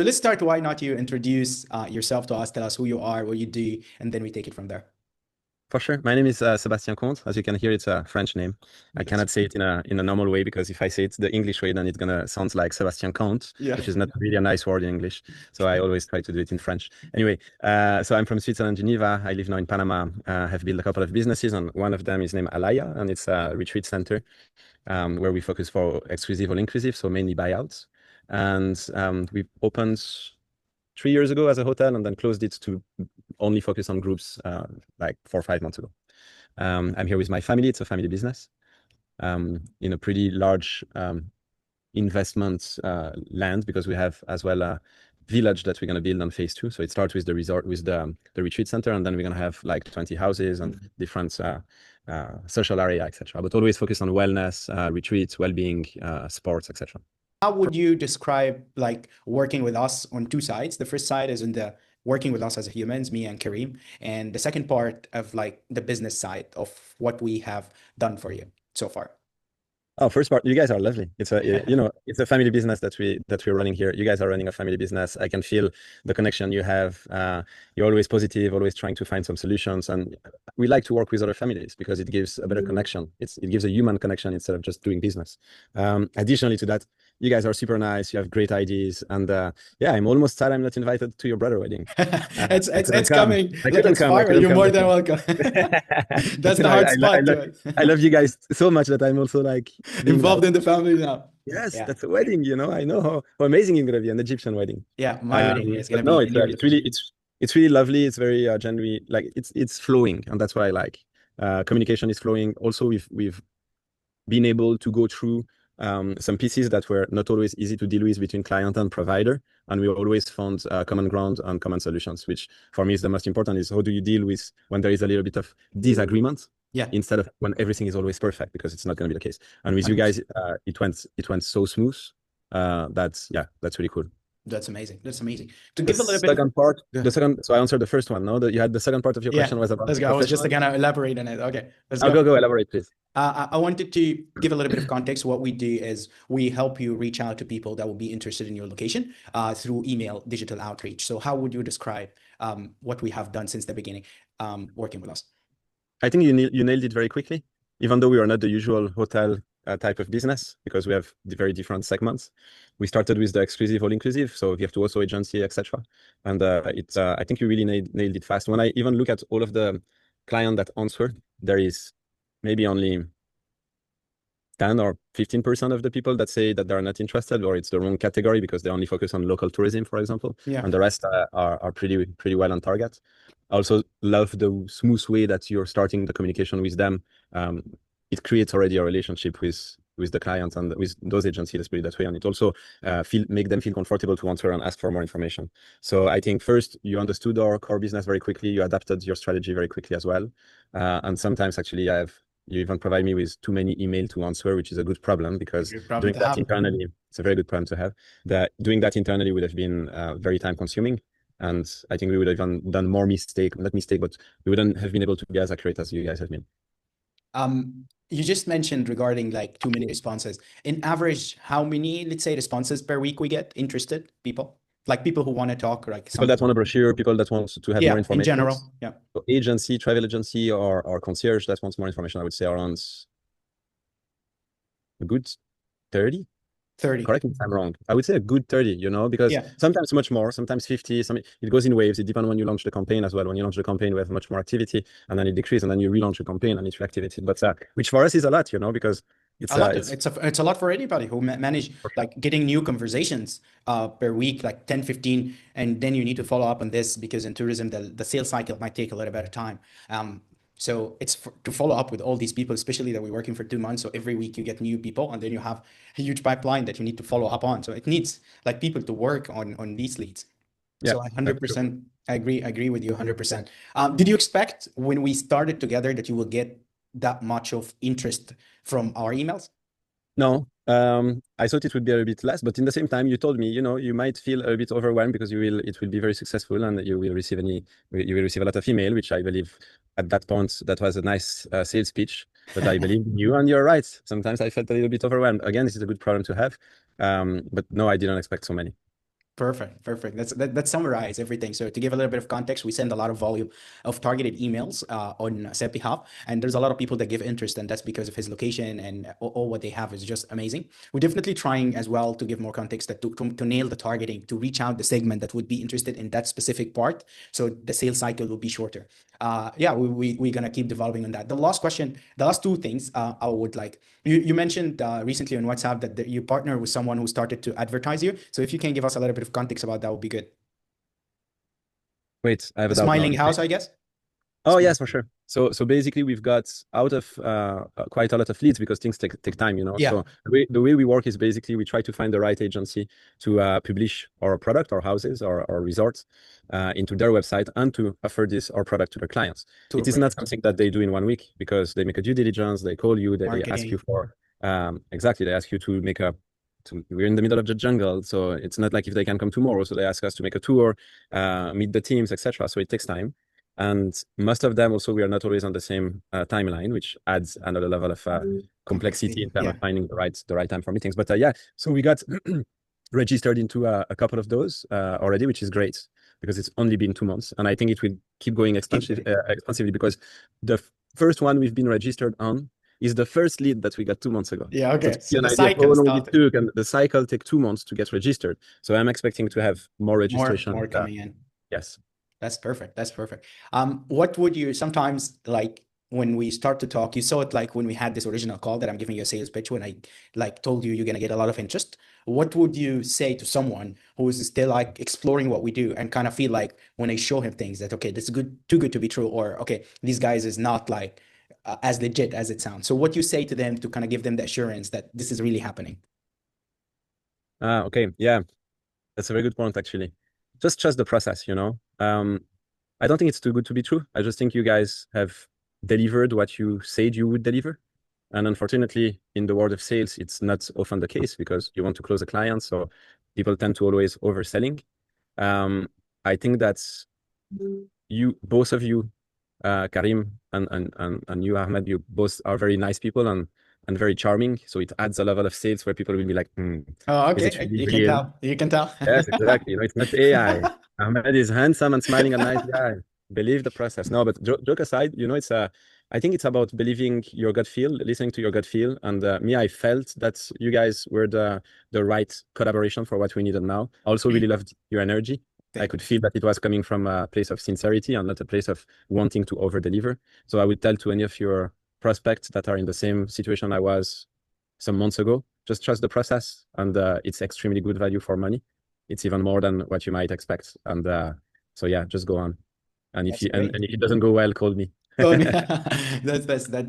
So let's start. Why not you introduce yourself to us, tell us who you are, what you do, and then we take it from there. For sure. My name is Sébastien Comte. As you can hear, it's a French name. I Yes. cannot say it in a normal way because if I say it the English way, then it's gonna sound like Sébastien Comte, Yeah. which is not really a nice word in English. So I always try to do it in French. Anyway, so I'm from Switzerland, Geneva. I live now in Panama. Have built a couple of businesses, and one of them is named Alaya, and it's a retreat center where we focus for exclusive or inclusive, so mainly buyouts. And we opened 3 years ago as a hotel and then closed it to only focus on groups like 4 or 5 months ago. I'm here with my family. It's a family business in a pretty large investment land because we have as well a village that we're going to build on phase 2. So it starts with the resort, with the retreat center, and then we're going to have like 20 houses and different social area, etc. But always focus on wellness, retreats, well-being, sports, etc. How would you describe like working with us on two sides? The first side is in the working with us as humans, me and Kareem, and the second part of like the business side of what we have done for you so far. Oh, first part, you guys are lovely. It's a family business that we're running here. You guys are running a family business. I can feel the connection you have. You're always positive, always trying to find some solutions. And we like to work with other families because it gives a better connection. It gives a human connection instead of just doing business. Additionally to that, you guys are super nice. You have great ideas. And yeah, I'm almost sad I'm not invited to your brother wedding. It's I it's couldn't it's come. coming. I Like couldn't it's come. I viral. couldn't You're come more this than year. welcome. That's You the know, hard spot to it. I love you guys so much that I'm also like being Involved like, in the family now. yes, Yeah. that's a wedding. I know how amazing it's gonna be, an Egyptian wedding. Yeah. My wedding is gonna But no, be in your village. it's really lovely. It's very genuine, like it's flowing, and that's why I like communication is flowing. Also, we've been able to go through some pieces that were not always easy to deal with between client and provider, and we always found common ground and common solutions, which for me is the most important. Is how do you deal with when there is a little bit of disagreement Yeah. instead of when everything is always perfect, because it's not going to be the case. And with you 100%. guys, it went so smooth. That's really cool. That's amazing. That's amazing. To The give a little bit of second part, Go the ahead. second. So I answered the first one. No, that you had the second part of your Yeah, question was about let's the go. I was just professional. gonna elaborate on it. Okay, let's I'll go. go elaborate, please. I wanted to give a little bit of context. What we do is we help you reach out to people that will be interested in your location through email digital outreach. So how would you describe what we have done since the beginning working with us? I think you nailed it very quickly, even though we are not the usual hotel type of business because we have the very different segments. We started with the exclusive all inclusive, so you have to also agency, etc. And I think you really nailed it fast. When I even look at all of the client that answer, there is maybe only 10 or 15% of the people that say that they're not interested, or it's the wrong category because they only focus on local tourism, for example, Yeah, and the rest are pretty well on target. I also love the smooth way that you're starting the communication with them. It creates already a relationship with the clients and with those agencies, let's put it that way, and it also make them feel comfortable to answer and ask for more information. So I think first you understood our core business very quickly, you adapted your strategy very quickly as well, and sometimes actually you even provide me with too many email to answer, which is a good problem a because good problem doing to that have. internally, it's a very good problem to have. That doing that internally would have been very time consuming. And I think we would have done more not mistake, but we wouldn't have been able to be as accurate as you guys have been. You just mentioned regarding like too many responses. In average, how many, let's say, responses per week we get interested people? Like people who want to talk, like People that something. want a brochure, people that want to have more Yeah, in information. general. Yeah. So agency, travel agency, or concierge that wants more information, I would say around a good 30. 30. Correct me if I'm wrong. I would say a good 30, because Yeah. sometimes much more, sometimes 50, it goes in waves. It depends when you launch the campaign as well. When you launch the campaign, we have much more activity, and then it decreases, and then you relaunch the campaign and it's reactivated. But which for us is a lot, because A lot. it's It's a lot for anybody who manage for sure. like getting new conversations per week, like 10, 15, and then you need to follow up on this because in tourism the sales cycle might take a little bit of time. So it's to follow up with all these people, especially that we're working for 2 months. So every week you get new people, and then you have a huge pipeline that you need to follow up on. So it needs like people to work on these leads. Yeah, So I that's true. 100% agree with you 100%. Did you expect when we started together that you will get that much of interest from our emails? No, I thought it would be a bit less, but in the same time, you told me, you might feel a bit overwhelmed because it will be very successful and you will receive a lot of email, which I believe at that point, that was a nice sales pitch, but I believe in you and you're right. Sometimes I felt a little bit overwhelmed. Again, this is a good problem to have. But no, I didn't expect so many. Perfect, perfect. That summarize everything. So to give a little bit of context, we send a lot of volume of targeted emails on Seb behalf, and there's a lot of people that give interest, and that's because of his location and all what they have is just amazing. We're definitely trying as well to give more context that to nail the targeting, to reach out the segment that would be interested in that specific part, so the sales cycle will be shorter. Yeah, we're gonna keep developing on that. The last question, the last two things I would like. You mentioned recently on WhatsApp that you partner with someone who started to advertise you. So if you can give us a little bit of context about that, would be good. Wait, I have The a doubt now. Smiling House, I guess. Oh Smiling. yes, for sure. So basically, we've got out of quite a lot of leads because things take time, you know. Yeah, So the way we work is basically we try to find the right agency to publish our product, our houses, or resorts into their website and to offer this our product to their clients. tour It is not operators, something that they do in 1 week because they make a due diligence, they call you, they ask you marketing. for exactly, they ask you to make a. We're in the middle of the jungle, so it's not like if they can come tomorrow. So they ask us to make a tour, meet the teams, etc. So it takes time. And most of them also, we are not always on the same timeline, which adds another level of complexity in Complexity. terms Yeah. of finding the right time for meetings. But yeah, so we got registered into a couple of those already, which is great because it's only been 2 months, and I think it will keep going Keep going. expansively because the first one we've been registered on is the first lead that we got 2 months ago. Yeah. So to Okay. give So you an the idea of how cycle long it started. took, and the cycle take 2 months to get registered. So I'm expecting to have more registration. More coming in. Yes. That's perfect. That's perfect. What would you sometimes like when we start to talk? You saw it like when we had this original call that I'm giving you a sales pitch when I like told you you're gonna get a lot of interest. What would you say to someone who is still like exploring what we do and kind of feel like when I show him things that okay, this is good, too good to be true, or okay, these guys is not like as legit as it sounds. So what you say to them to kind of give them the assurance that this is really happening? Okay. Yeah. That's a very good point, actually. Just trust the process, you know. I don't think it's too good to be true. I just think you guys have delivered what you said you would deliver. And unfortunately, in the world of sales, it's not often the case because you want to close a client. So people tend to always overselling. Um, I think that's you, both of you, Karim and you, Ahmed, you both are very nice people and very charming. So it adds a level of sales where people will be like, Oh, is it okay. really You can real? tell. You can tell. Yes, exactly. You know, it's not AI. Ahmed is handsome and smiling and nice guy. Believe the process. No, but joke aside, you know, I think it's about believing your gut feel, listening to your gut feel. And me, I felt that you guys were the right collaboration for what we needed now. I also really loved your energy. I Thank could feel that it was coming from a place of sincerity and not a place of wanting to over deliver. So I would tell to any of your prospects that are in the same situation I was some months ago, just trust the process, and it's extremely good value for money. It's even more than what you might expect. And so yeah, just go on. And if That's you and great. if it doesn't go well, call me. Call me. That's that